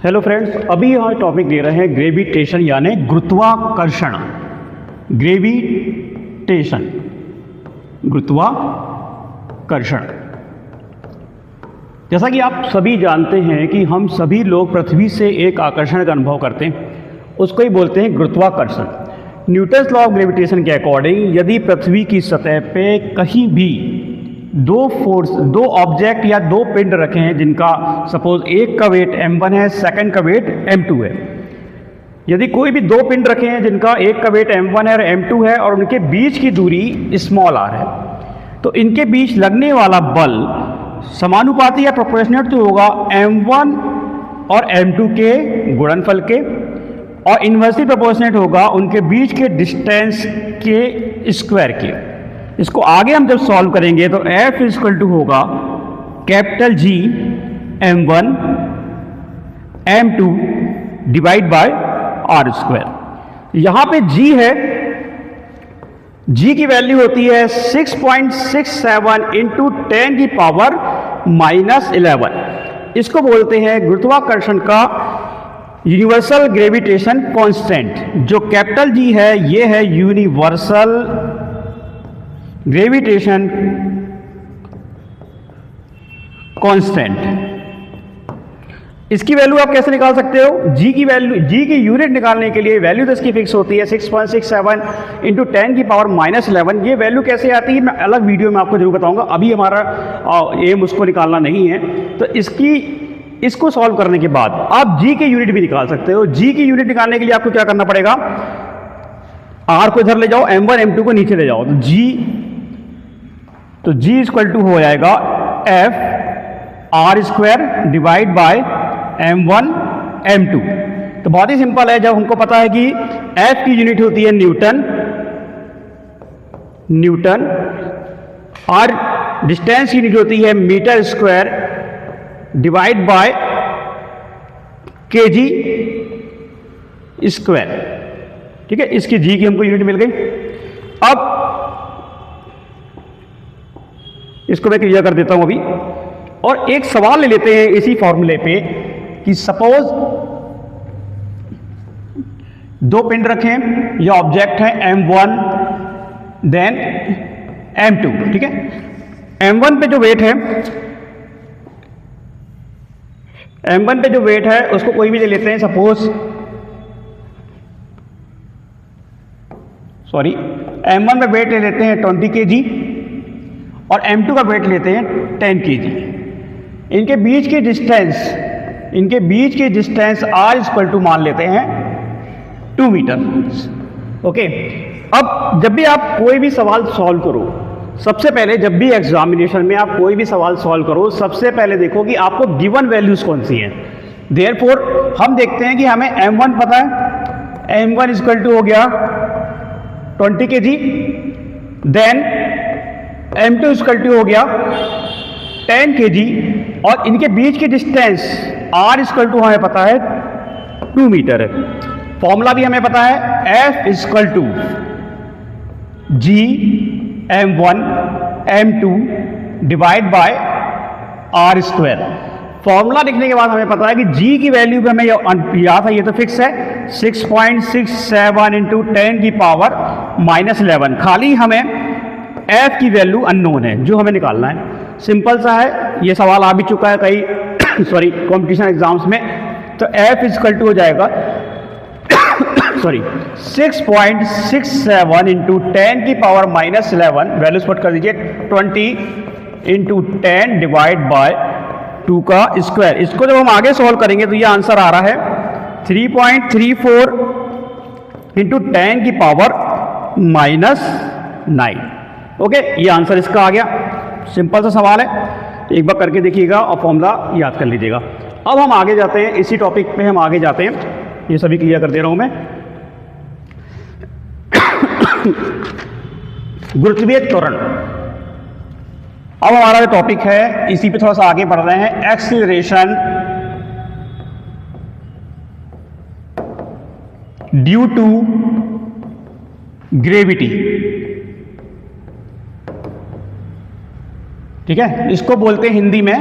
Hello friends, अभी यहाँ topic दे रहे हैं ग्रेविटेशन यानी गुरुत्वाकर्षण। ग्रेविटेशन, गुरुत्वाकर्षण। जैसा कि आप सभी जानते हैं कि हम सभी लोग पृथ्वी से एक आकर्षण का अनुभव करते हैं, उसको ही बोलते हैं गुरुत्वाकर्षण। न्यूटन्स लॉ ऑफ ग्रेविटेशन के अकॉर्डिंग यदि पृथ्वी की सतह पे कहीं भी दो ऑब्जेक्ट या दो पिंड रखे हैं जिनका सपोज एक का वेट m1 है, सेकंड का वेट m2 है। यदि कोई भी दो पिंड रखे हैं जिनका एक का वेट m1 है और m2 है और उनके बीच की दूरी स्मॉल r है, तो इनके बीच लगने वाला बल समानुपाती या प्रोपोर्शनल तो होगा m1 और m2 के गुणनफल के, और इन्वर्सली प्रोपोर्शनेट होगा उनके बीच के डिस्टेंस के स्क्वायर के। इसको आगे हम जब सॉल्व करेंगे तो F इक्वल टू होगा capital G m1 m2 divide by r square. यहां पे G है, G की वैल्यू होती है 6.67 इंटू 10 की पावर -11। इसको बोलते हैं गुरुत्वाकर्षण का यूनिवर्सल ग्रेविटेशन कांस्टेंट। जो कैपिटल G है ये है यूनिवर्सल ग्रेविटेशन कांस्टेंट। इसकी वैल्यू आप कैसे निकाल सकते हो? G की वैल्यू, G की यूनिट निकालने के लिए वैल्यू तो इसकी फिक्स होती है 6.67 इंटू 10 की पावर -11। ये वैल्यू कैसे आती है मैं अलग वीडियो में आपको जरूर बताऊंगा, अभी हमारा एम उसको निकालना नहीं है। तो इसको सॉल्व करने के बाद आप G की यूनिट भी निकाल सकते हो। G की यूनिट निकालने के लिए आपको क्या करना पड़ेगा? R को इधर ले जाओ, m1 m2 को नीचे ले जाओ, तो G इक्वल टू हो जाएगा F R square divide bye m1 m2। तो बहुत ही सिंपल है, जब हमको पता है कि F की यूनिट होती है न्यूटन, और डिस्टेंस की यूनिट होती है metre square divide by kg square. ठीक है, इसकी G की हमको यूनिट मिल गई। अब इसको मैं क्लियर कर देता हूं अभी, और एक सवाल ले लेते हैं इसी फॉर्मूले पे कि सपोज दो पिंड रखें या ऑब्जेक्ट है m1 देन m2। ठीक है, m1 पे जो वेट है उसको कोई भी ले लेते हैं, सपोज m1 पे वेट ले लेते हैं 20 kg और m2 का वेट लेते हैं 10 kg। इनके बीच की डिस्टेंस r इक्वल टू मान लेते हैं 2 मीटर। ओके, अब जब भी आप कोई भी सवाल सॉल्व करो, सबसे पहले जब भी एग्जामिनेशन में आप कोई भी सवाल सॉल्व करो, सबसे पहले देखो कि आपको गिवन वैल्यूज कौन सी हैं। देयरफॉर हम देखते हैं कि हमें m1 पता है, m1 इक्वल टू हो गया 20 kg, then m2 equal to हो गया 10 kg, और इनके बीच की डिस्टेंस r इक्वल टू हमें पता है 2 मीटर है। फॉर्मूला भी हमें पता है F equal to G m1 m2 divide by r square. Formula लिखने के बाद हमें पता है कि G की वैल्यू भी हमें याद है, ये तो फिक्स है 6.67 इंटू 10 की पावर -11। खाली हमें F की वैल्यू अननोन है जो हमें निकालना है। सिंपल सा है, ये सवाल आ भी चुका है कई कंपटीशन एग्जाम्स में। तो F इक्वल टू हो जाएगा 6.67 इंटू 10 की पावर -11, वैल्यूज पुट कर दीजिए 20 इंटू 10 डिवाइड बाय 2 का स्क्वायर। इसको जब हम आगे सॉल्व करेंगे तो ये आंसर आ रहा है 3.34 इंटू 10 की पावर -9। ओके, ये आंसर इसका आ गया। सिंपल सा सवाल है, एक बार करके देखिएगा और फॉर्मूला याद कर लीजिएगा। अब हम आगे जाते हैं, इसी टॉपिक पे हम आगे जाते हैं, ये सभी क्लियर कर दे रहा हूं मैं। गुरुत्वीय त्वरण, अब हमारा जो टॉपिक है इसी पे थोड़ा सा आगे बढ़ रहे हैं। Acceleration due to gravity. ठीक है, इसको बोलते हैं हिंदी में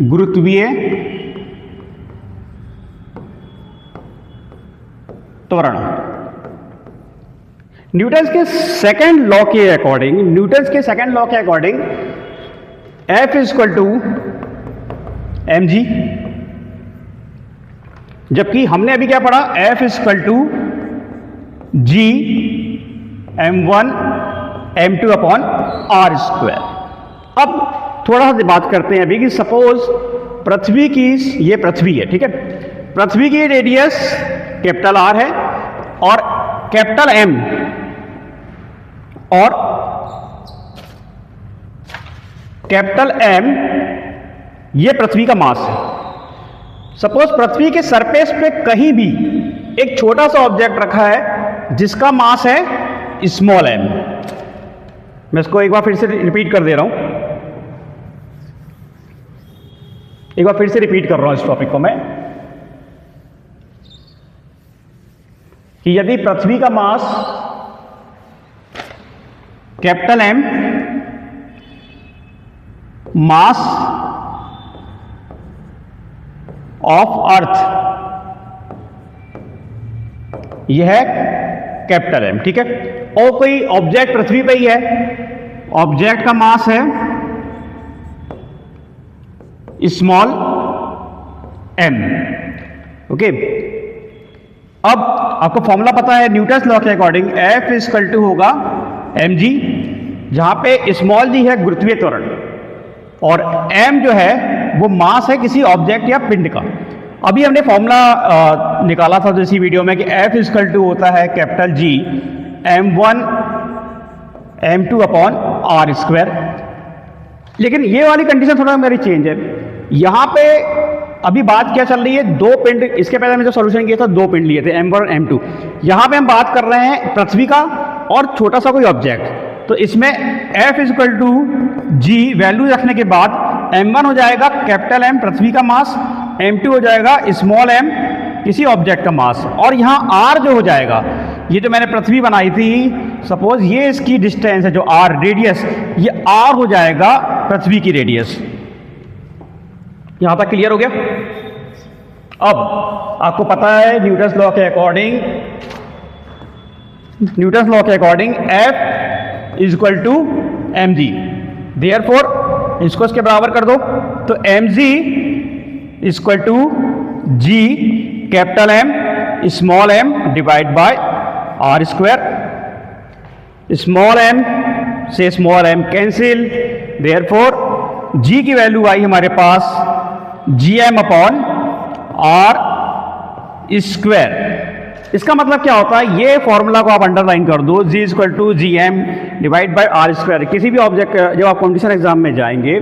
गुरुत्वीय त्वरण। न्यूटन के सेकंड लॉ के according F is equal to mg, जबकि हमने अभी क्या पढ़ा, F is equal to g m1 m2 upon r square. अब थोड़ा सा बात करते हैं अभी कि सपोज पृथ्वी की, ये पृथ्वी है, ठीक है, पृथ्वी की रेडियस कैपिटल R है और कैपिटल M और कैपिटल M ये पृथ्वी का मास है। सपोज पृथ्वी के सरफेस पे कहीं भी एक छोटा सा ऑब्जेक्ट रखा है जिसका मास है स्मॉल m। मैं इसको एक बार फिर से रिपीट कर दे रहा हूं, एक बार फिर से रिपीट कर रहा हूं इस टॉपिक को मैं, कि यदि पृथ्वी का mass capital M, mass of earth यह है कैपिटल M, ठीक है, और कोई ऑब्जेक्ट पृथ्वी पे ही है, ऑब्जेक्ट का मास है स्मॉल m, ओके। अब आपको फॉर्मूला पता है न्यूटन लॉ के according F is equal to होगा mg, जहां पे स्मॉल g है गुरुत्वीय त्वरण और m जो है वो मास है किसी ऑब्जेक्ट या पिंड का। अभी हमने फॉर्मूला निकाला था इसी वीडियो में कि F इज इक्वल टू होता है capital G m1 m2 upon r square. लेकिन ये वाली कंडीशन थोड़ा मेरी चेंज है, यहां पे अभी बात क्या चल रही है, दो पिंड, इसके पहले हमने जो सॉल्यूशन किया था दो पिंड लिए थे m1 और m2, यहां पे हम बात कर रहे हैं पृथ्वी का और छोटा सा कोई ऑब्जेक्ट। तो इसमें F is equal to G value रखने के बाद m1 हो जाएगा कैपिटल M पृथ्वी का मास, m2 हो जाएगा स्मॉल m किसी ऑब्जेक्ट का मास, और यहाँ r जो हो जाएगा, ये जो मैंने पृथ्वी बनाई थी, सपोज ये इसकी डिस्टेंस है जो r रेडियस, ये r हो जाएगा पृथ्वी की रेडियस। यहां तक क्लियर हो गया? अब आपको पता है न्यूटन लॉ के according F is equal to mg, therefore इसको इसके बराबर कर दो, तो mg is equal to g capital M small m divide by r square. Small m से small m cancel, therefore g की वैल्यू आई हमारे पास gm अपॉन r स्क्वायर। इसका मतलब क्या होता है, ये फॉर्मूला को आप अंडरलाइन कर दो, g is equal to G M divide by R square. किसी भी ऑब्जेक्ट जब आप कॉम्पिटिशन एग्जाम में जाएंगे,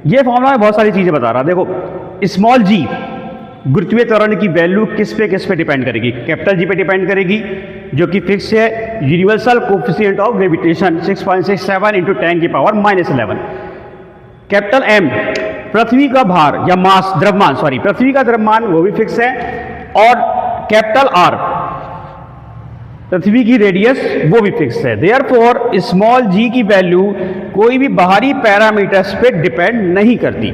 ये फॉर्मूला में बहुत सारी चीजें बता रहा है। देखो स्मॉल g गुरुत्वीय त्वरण की वैल्यू किस पे डिपेंड करेगी, कैपिटल G पे डिपेंड करेगी जो कि फिक्स है, universal coefficient of gravitation 6.67 into 10 की पावर -11। कैपिटल M पृथ्वी का भार या मास, द्रव्यमान, सॉरी पृथ्वी का द्रव्यमान वो भी फिक्स है, और कैपिटल R पृथ्वी की रेडियस वो भी फिक्स है। देयरफॉर स्मॉल g की वैल्यू कोई भी बाहरी पैरामीटर्स पे डिपेंड नहीं करती।